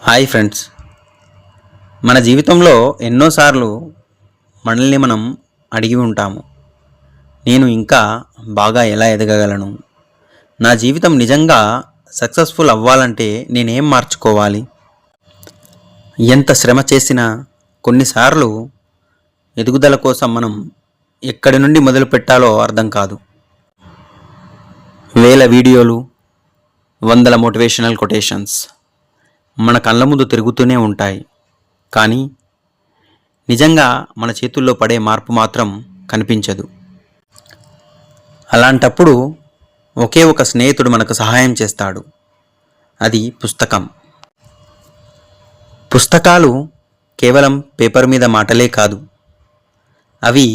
Hi friends, మన జీవితంలో ఎన్నోసార్లు మనల్ని మనం అడిగి ఉంటాము. నేను ఇంకా బాగా ఎలా ఎదగగలను? నా జీవితం నిజంగా సక్సెస్ఫుల్ అవ్వాలంటే నేనేం మార్చుకోవాలి? ఎంత శ్రమ చేసినా కొన్నిసార్లు ఎదుగుదల కోసం మనం ఎక్కడి నుండి మొదలు పెట్టాలో అర్థం కాదు. వేల వీడియోలు, వందల మోటివేషనల్ కొటేషన్స్ మన కళ్ళ ముందు తిరుగుతూనే ఉంటాయి. కానీ నిజంగా మన చేతుల్లో పడే మార్పు మాత్రం కనిపించదు. అలాంటప్పుడు ఒకే ఒక స్నేహితుడు మనకు సహాయం చేస్తాడు. అది పుస్తకం. పుస్తకాలు కేవలం పేపర్ మీద మాటలే కాదు, అవి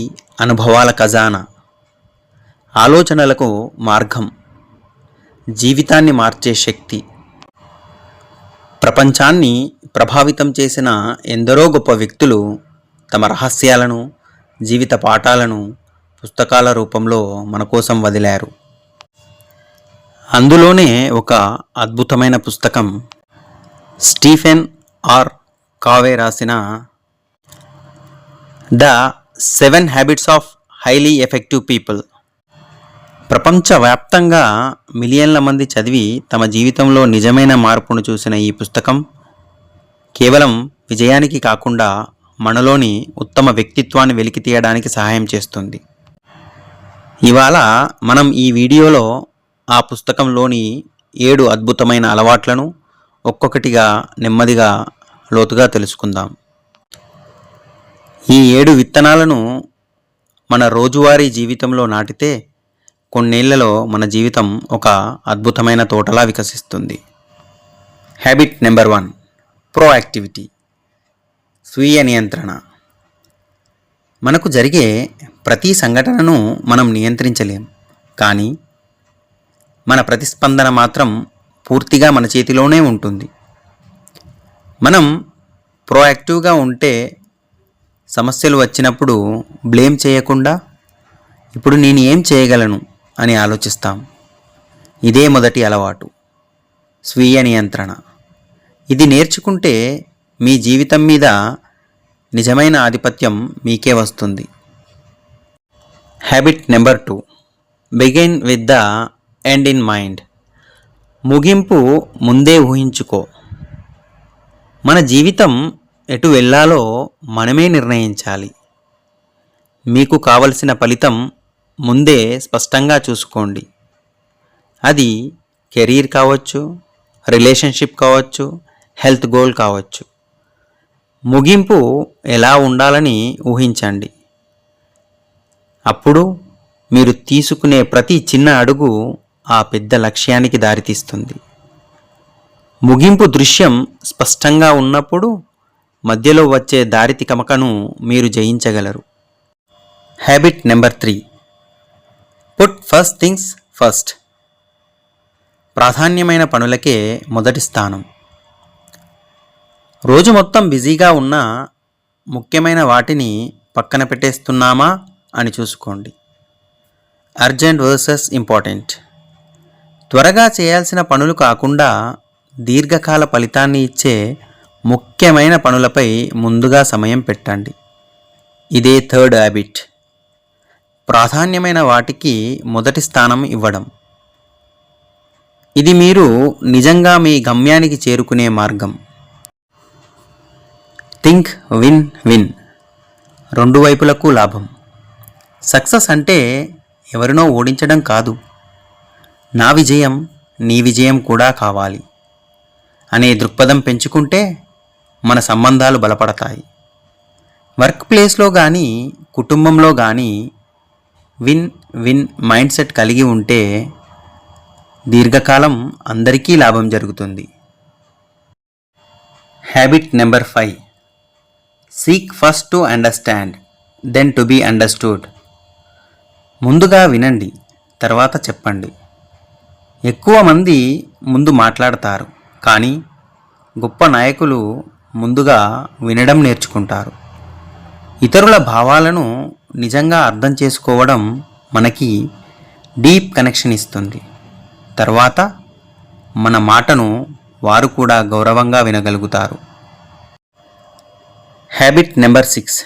అనుభవాల ఖజానా, ఆలోచనలకు మార్గం, జీవితాన్ని మార్చే శక్తి. ప్రపంచాన్ని ప్రభావితం చేసిన ఎందరో గొప్ప వ్యక్తులు తమ రహస్యాలను, జీవిత పాఠాలను పుస్తకాల రూపంలో మన కోసం వదిలారు. అందులోనే ఒక అద్భుతమైన పుస్తకం స్టీఫెన్ ఆర్ కావే రాసిన the 7 habits of highly effective people. ప్రపంచవ్యాప్తంగా మిలియన్ల మంది చదివి తమ జీవితంలో నిజమైన మార్పును చూసిన ఈ పుస్తకం కేవలం విజయానికి కాకుండా మనలోని ఉత్తమ వ్యక్తిత్వాన్ని వెలికి తీయడానికి సహాయం చేస్తుంది. ఇవాళ మనం ఈ వీడియోలో ఆ పుస్తకంలోని 7 అద్భుతమైన అలవాట్లను ఒక్కొక్కటిగా నెమ్మదిగా లోతుగా తెలుసుకుందాం. ఈ 7 విత్తనాలను మన రోజువారీ జీవితంలో నాటితే కొన్నేళ్లలో మన జీవితం ఒక అద్భుతమైన తోటలా వికసిస్తుంది. హ్యాబిట్ నెంబర్ 1, ప్రోయాక్టివిటీ, స్వీయ నియంత్రణ. మనకు జరిగే ప్రతి సంఘటనను మనం నియంత్రించలేం, కానీ మన ప్రతిస్పందన మాత్రం పూర్తిగా మన చేతిలోనే ఉంటుంది. మనం ప్రోయాక్టివ్గా ఉంటే సమస్యలు వచ్చినప్పుడు బ్లేమ్ చేయకుండా ఇప్పుడు నేను ఏం చేయగలను అని ఆలోచిస్తాం. ఇదే మొదటి అలవాటు, స్వీయ నియంత్రణ. ఇది నేర్చుకుంటే మీ జీవితం మీద నిజమైన ఆధిపత్యం మీకే వస్తుంది. Habit number 2, begin with the end in mind. ముగింపు ముందే ఊహించుకో. మన జీవితం ఎటు వెళ్ళాలో మనమే నిర్ణయించాలి. మీకు కావలసిన ఫలితం ముందే స్పష్టంగా చూసుకోండి. అది కెరీర్ కావచ్చు, రిలేషన్షిప్ కావచ్చు, హెల్త్ గోల్ కావచ్చు. ముగింపు ఎలా ఉండాలని ఊహించండి. అప్పుడు మీరు తీసుకునే ప్రతి చిన్న అడుగు ఆ పెద్ద లక్ష్యానికి దారితీస్తుంది. ముగింపు దృశ్యం స్పష్టంగా ఉన్నప్పుడు మధ్యలో వచ్చే దారితికమకను మీరు జయించగలరు. Habit number 3, put first things first. ప్రాధాన్యమైన పనులకే మొదటి స్థానం. రోజు మొత్తం బిజీగా ఉన్న ముఖ్యమైన వాటిని పక్కన పెట్టేస్తున్నామా అని చూసుకోండి. Urgent versus important. త్వరగా చేయాల్సిన పనులు కాకుండా దీర్ఘకాల ఫలితాన్ని ఇచ్చే ముఖ్యమైన పనులపై ముందుగా సమయం పెట్టండి. ఇదే థర్డ్ హ్యాబిట్, ప్రాధాన్యమైన వాటికి మొదటి స్థానం ఇవ్వడం. ఇది మీరు నిజంగా మీ గమ్యానికి చేరుకునే మార్గం. థింక్ విన్ విన్, రెండు వైపులకు లాభం. సక్సెస్ అంటే ఎవరినో ఓడించడం కాదు, నా విజయం నీ విజయం కూడా కావాలి అనే దృక్పథం పెంచుకుంటే మన సంబంధాలు బలపడతాయి. వర్క్ ప్లేస్లో కానీ కుటుంబంలో కానీ విన్ విన్ మైండ్ సెట్ కలిగి ఉంటే దీర్ఘకాలం అందరికీ లాభం జరుగుతుంది. Habit number 5, seek first to understand then to be understood. ముందుగా వినండి, తర్వాత చెప్పండి. ఎక్కువ మంది ముందు మాట్లాడతారు, కానీ గొప్ప నాయకులు ముందుగా వినడం నేర్చుకుంటారు. ఇతరుల భావాలను నిజంగా అర్థం చేసుకోవడం మనకి డీప్ కనెక్షన్ ఇస్తుంది. తర్వాత మన మాటను వారు కూడా గౌరవంగా వినగలుగుతారు. హ్యాబిట్ నెంబర్ 6,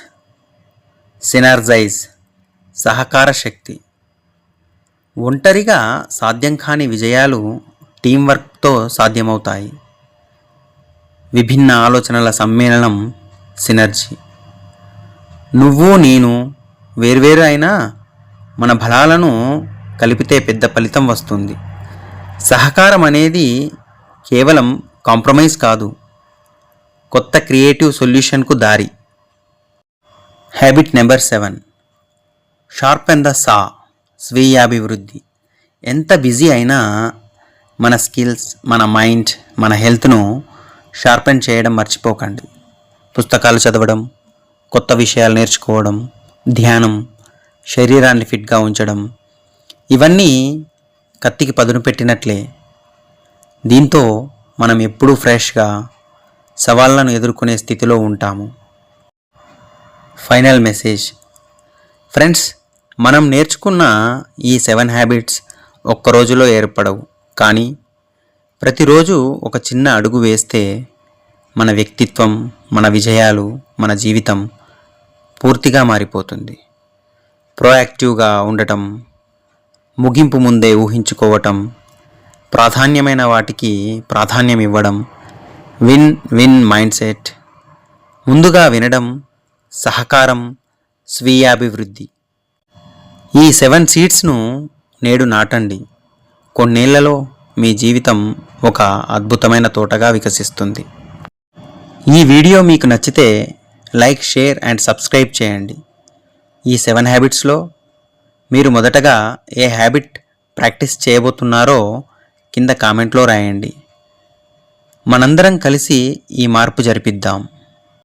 సినర్జైజ్, సహకార శక్తి. ఒంటరిగా సాధ్యం కాని విజయాలు టీంవర్క్తో సాధ్యమవుతాయి. విభిన్న ఆలోచనల సమ్మేళనం సినర్జీ. నువ్వు నేను వేర్వేరు అయినా మన బలాలను కలిపితే పెద్ద ఫలితం వస్తుంది. సహకారం అనేది కేవలం కాంప్రమైజ్ కాదు, కొత్త క్రియేటివ్ సొల్యూషన్కు దారి. హ్యాబిట్ నెంబర్ 7, షార్పెన్ ద సా, స్వీయాభివృద్ధి. ఎంత బిజీ అయినా మన స్కిల్స్, మన మైండ్, మన హెల్త్ను షార్పెన్ చేయడం మర్చిపోకండి. పుస్తకాలు చదవడం, కొత్త విషయాలు నేర్చుకోవడం, ధ్యానం, శరీరాన్ని ఫిట్గా ఉంచడం, ఇవన్నీ కత్తికి పదును పెట్టినట్లే. దీంతో మనం ఎప్పుడూ ఫ్రెష్గా సవాళ్లను ఎదుర్కొనే స్థితిలో ఉంటాము. Final message. ఫ్రెండ్స్, మనం నేర్చుకున్న ఈ 7 హ్యాబిట్స్ ఒక్క రోజులో ఏర్పడవు, కానీ ప్రతిరోజు ఒక చిన్న అడుగు వేస్తే మన వ్యక్తిత్వం, మన విజయాలు, మన జీవితం పూర్తిగా మారిపోతుంది. ప్రోయాక్టివ్గా ఉండటం, ముగింపు ముందే ఊహించుకోవటం, ప్రాధాన్యమైన వాటికి ప్రాధాన్యం ఇవ్వడం, విన్ విన్ మైండ్ సెట్, ముందుగా వినడం, సహకారం, స్వీయాభివృద్ధి. ఈ 7 సీడ్స్ను నేడు నాటండి. కొన్నేళ్లలో మీ జీవితం ఒక అద్భుతమైన తోటగా వికసిస్తుంది. ఈ వీడియో మీకు నచ్చితే లైక్, షేర్ అండ్ సబ్స్క్రైబ్ చేయండి. ఈ 7 హ్యాబిట్స్లో మీరు మొదటగా ఏ హ్యాబిట్ ప్రాక్టీస్ చేయబోతున్నారో కింద కామెంట్లో రాయండి. మనందరం కలిసి ఈ మార్పు జరిపిద్దాం.